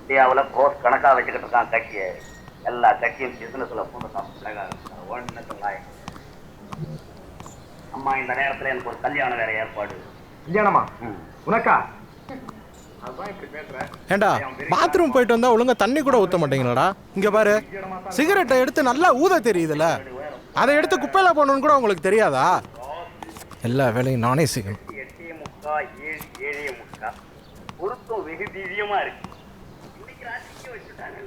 இந்தியாவில் க்ரோஸ் கணக்காக வச்சுக்கிட்டு இருக்கான் கட்சியை. எல்லா கட்சியும் பிசினஸ்ல பூந்துட்டான். அம்மா இந்த நேரத்தில் எனக்கு ஒரு கல்யாணம் வேற ஏற்பாடு. கல்யாணமா? உனக்கா? ஏண்டா பாத்ரூம் போயிட்டு வந்தா ஒழுங்கா தண்ணி கூட ஊத்த மாட்டீங்களாடா? இங்க பாரு, சிகரெட்டை எடுத்து நல்லா ஊத தெரியுதுல, அதை எடுத்து குப்பையில போடணும்னு கூட உங்களுக்கு தெரியாதா? எல்லா வேலையும் நானே செய்யணும். 8:45 பொருத்தம் வெகு திவ்யமா இருக்கு. இன்னைக்கு ராசிக்கு வச்சுட்டாங்க.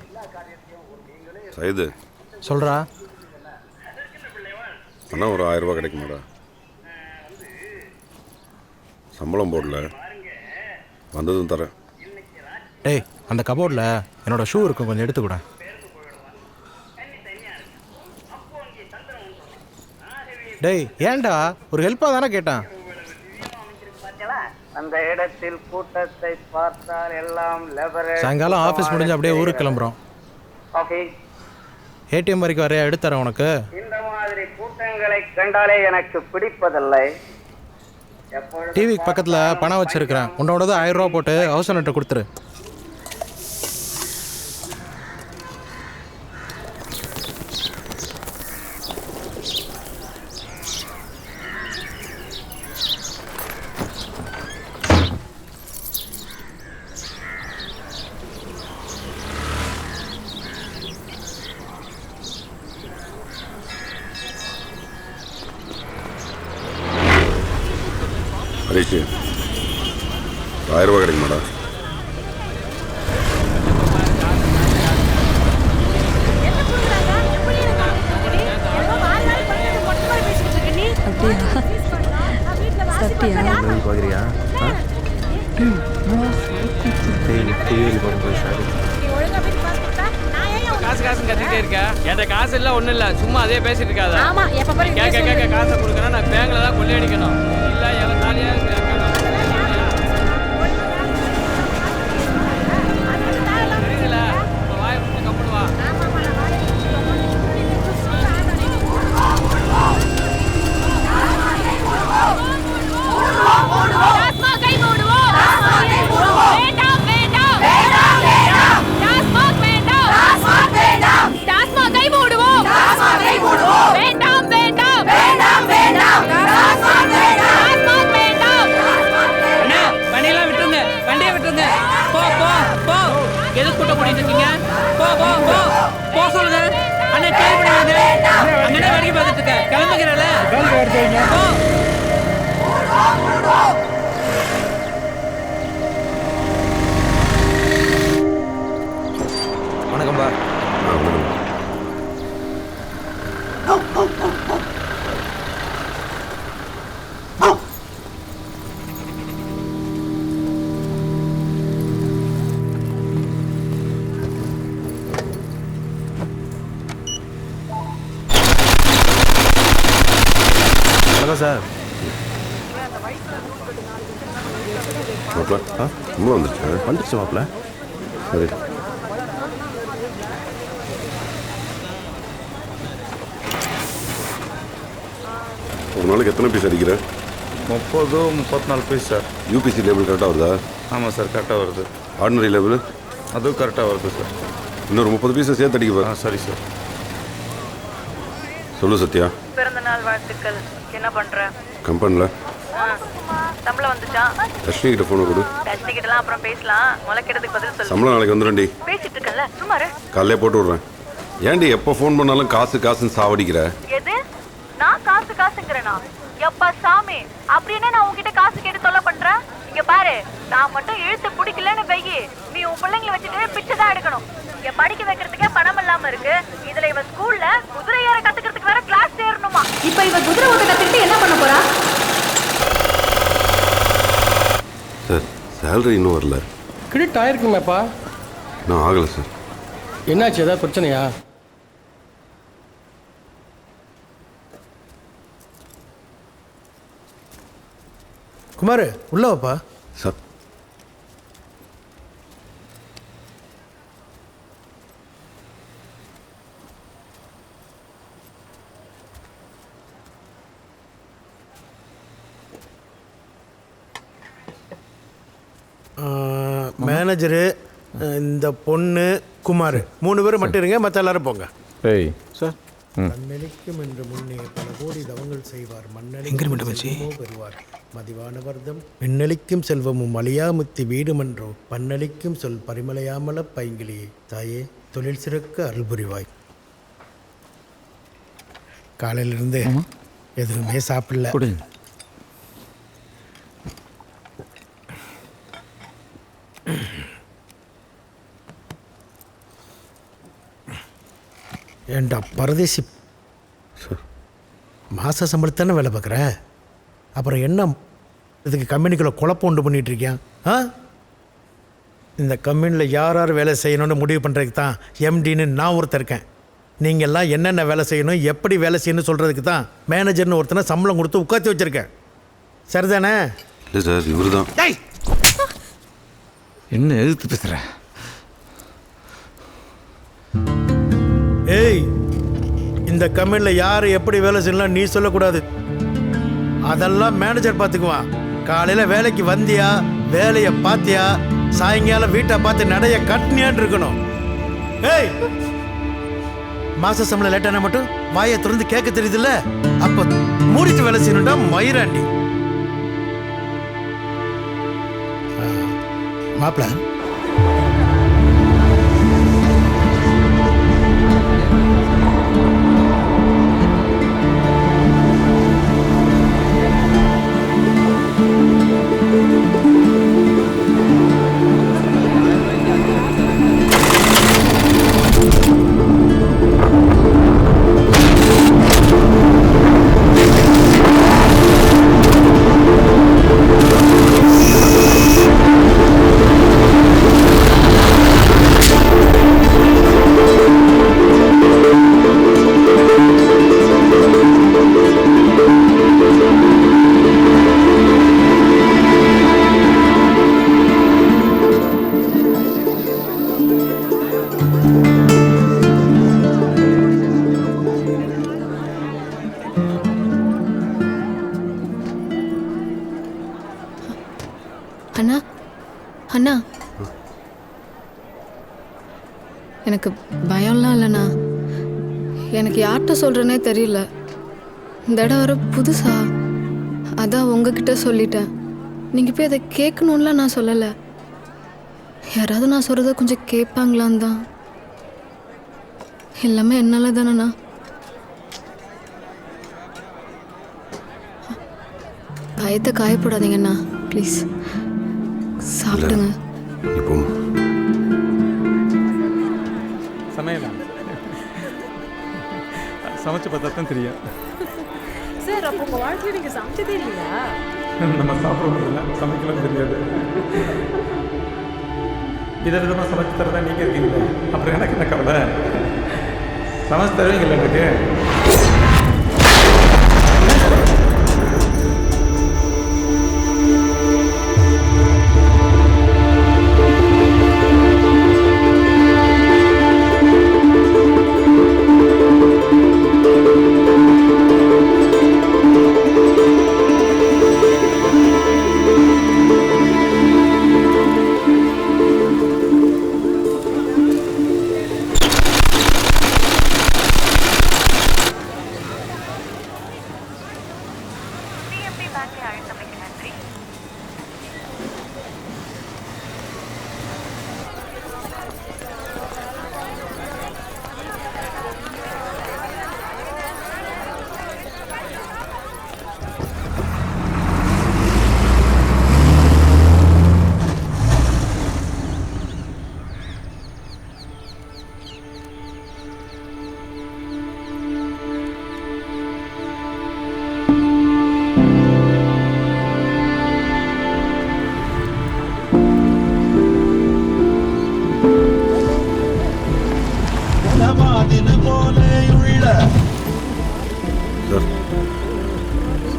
எல்லா காரியத்தையும் ஒரு நீங்களே சைது சொல்றா. பணம் ஒரு 1000 ரூபா கிடைக்குமாடா? சம்பளம் போடல, வந்ததும் தரேன். டேய், அந்த கபோர்டில் என்னோட ஷூ இருக்கும், கொஞ்சம் எடுத்துக்கூட. டேய் ஏன்டா, ஒரு ஹெல்ப்பாக தானே கேட்டேன். அந்த இடத்தில் கூட்டத்தை பார்த்தால் எல்லாம் சாயங்காலம் ஆஃபீஸ் முடிஞ்சு அப்படியே ஊருக்கு கிளம்புறோம். ஏடிஎம் வரைக்கும் வரையா எடுத்துறேன் உனக்கு. இந்த மாதிரி கூட்டங்களை கண்டாலே எனக்கு பிடிப்பதில்லை. டிவிக்கு பக்கத்தில் பணம் வச்சிருக்கிறேன், உன்னோடது 1000 ரூபா போட்டு ஹவுஸ் ஓனர்கிட்ட கொடுத்துரு. ஹரிஷ், 1000 ரூபா கிடைக்குமாடா? பார்க்குறியா? காசு காசு கத்திட்டே இருக்க. என்கிட்ட காசு இல்லை, ஒன்றும் இல்லை, சும்மா அதே பேசிட்டு இருக்காத. கேட்க காசை கொடுக்கணும். நான் பேங்க்ல தான் கொள்ளையடிக்கணும். இல்லை எவன் தாலியா தெரியல. வாய கம்பெனி வா. வணக்கம்பா. சார் மாப்பிள்ள வந்துருச்சு மாப்பிள்ள. சரி, ஒரு நாளைக்கு எத்தனை பீஸ் அடிக்கிற? 30-34 பீஸ் சார். யூபிசி லேபிள் கரெக்டாக வருதா? ஆமாம் சார், கரெக்டாக வருது. ஆர்டினரி லேபிள் அதுவும் கரெக்டாக வருது சார். இன்னொரு 30 பீஸை சேர்த்து அடிக்க. சரி சார். சொல்லு சத்யா. பிறந்தநாள் வாழ்த்துக்கள். என்ன பண்ற? கம்பெனியில் சம்பளம் வந்துச்சா? ரஷ்மி கிட்ட ஃபோனை கொடு. ரஜினி கிட்டலாம் அப்புறம் பேசலாம். முளைக்கிறதுக்கு பதில் சொல்லு. சம்பளம் நாளைக்கு வந்துடும்டி. பேசிட்டு இருக்கல, சும்மா இரு. காலையிலே போட்டு விட்றேன். ஏன்டி எப்போ ஃபோன் பண்ணாலும் காசு காசுன்னு சாவடிக்கிற? எது? நான் காசு காசுங்கிறேனா? எப்பா சாமி, அப்படின்னு நான் உன்கிட்ட காசு கேட்டு தொல்லை பண்றேன்? இங்க பாரு, நான் மட்டும் இழுத்து பிடிக்கலன்னு வெயி, நீ உன் பிள்ளைங்களை வச்சுட்டு பிச்சை தான் எடுக்கணும். இங்க படிக்க வைக்கிறதுக்கே பணம் இல்லாம இருக்கு. இதுல இவ ஸ்கூல்ல குதிரை ஏற கத்துக்கிறதுக்கு வேற கிளாஸ் சேரணுமா? இப்ப இவ குதிரை ஓட்ட கத்துக்கிட்டு என்ன பண்ண போறா? சார், சேலரி இன்னும் வரல. கிரெடிட் ஆயிருக்குமேப்பா. இன்னும் ஆகலை சார். என்னாச்சு, ஏதாவது பிரச்சனையா? குமார் உள்ள வாப்பா. சார், மேனேஜரு, இந்த பொண்ணு, குமார் 3 பேர் மட்டும் இருங்க, மற்ற எல்லாரும் போங்க. ஏய் சார் மண்ணளிக்கும் என்று முன்னே பல கோடி தவங்கள் செய்வார், மண்ணளிக்கும் பெறுவார் மதிவானவர்தம், விண்ணளிக்கும் செல்வமும் அழியாமுத்தி வீடுமன்றோ, பண்ணளிக்கும் சொல் பரிமலையாமல பைங்கிலியே, தாயே தொழில் சிறக்க அருள் புரிவாய். காலையிலிருந்து எதுவுமே சாப்பிடல. ஏண்டா பரதேசி, மாத சம்பளத்தானே வேலை பார்க்குற, அப்புறம் என்ன இதுக்கு கம்பெனிக்குள்ளே குழப்பம் உண்டு பண்ணிகிட்டு இருக்கியா? இந்த கம்பெனியில் யார் யார் வேலை செய்யணும்னு முடிவு பண்ணுறதுக்கு தான் எம்டின்னு நான் ஒருத்தர் இருக்கேன். நீங்கள்லாம் என்னென்ன வேலை செய்யணும், எப்படி வேலை செய்யணும்னு சொல்கிறதுக்கு தான் மேனேஜர்னு ஒருத்தனை சம்பளம் கொடுத்து உட்காந்து வச்சுருக்கேன். சரிதானே? இல்லை சார், இவர் தான். என்ன எதிர்த்து பேசுகிற? ஏய், இந்த கம்பெனியில் யார் எப்படி வேலை செய்யலாம் நீ சொல்லக்கூடாது. அதெல்லாம் மேனேஜர் பார்த்துக்குவான். காலையில் வேலைக்கு வந்தியா, வேலையை பார்த்தியா, சாயங்காலம் வீட்டை பார்த்து நடைய கட்டினியான் இருக்கணும். ஏய், மாச சம்பளம் லேட்டானா மட்டும் வாயை திறந்து கேட்க தெரியுதுல்ல, அப்ப மூடிட்டு வேலை செய்யணும்டா மயிராண்டி. மாப்பிள, அண்ணா அண்ணா, எனக்கு பயம்லாம் இல்லைண்ணா. எனக்கு யார்கிட்ட சொல்கிறேனே தெரியல. இந்த இடம் வர புதுசா, அதான் உங்ககிட்ட சொல்லிட்டேன். நீங்கள் போய் அதை கேட்கணும்ல நான் சொல்லலை. யாராவது நான் சொல்கிறத கொஞ்சம் கேட்பாங்களான் தான். எல்லாமே என்னால் தானேண்ணா. பயத்தை காயப்படாதீங்கண்ணா ப்ளீஸ். சாப்பிடுங்க. இப்போ சமையலா சமைச்சு பார்த்தா தான் தெரியும் சார். அப்போ உங்கள் வாழ்க்கையில் நீங்கள் சமைச்சதே இல்லையா? நம்ம சாப்பிட முடியல, சமைக்கலாம் தெரியாது. விதவிதமாக சமைச்சு தரதான் நீங்கள் இருக்கீங்களே, அப்புறம் எனக்கு என்ன கவலை? சமைச்சு தருவீங்கல்ல எனக்கு.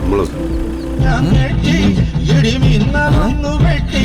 சம்பளம் வெட்டி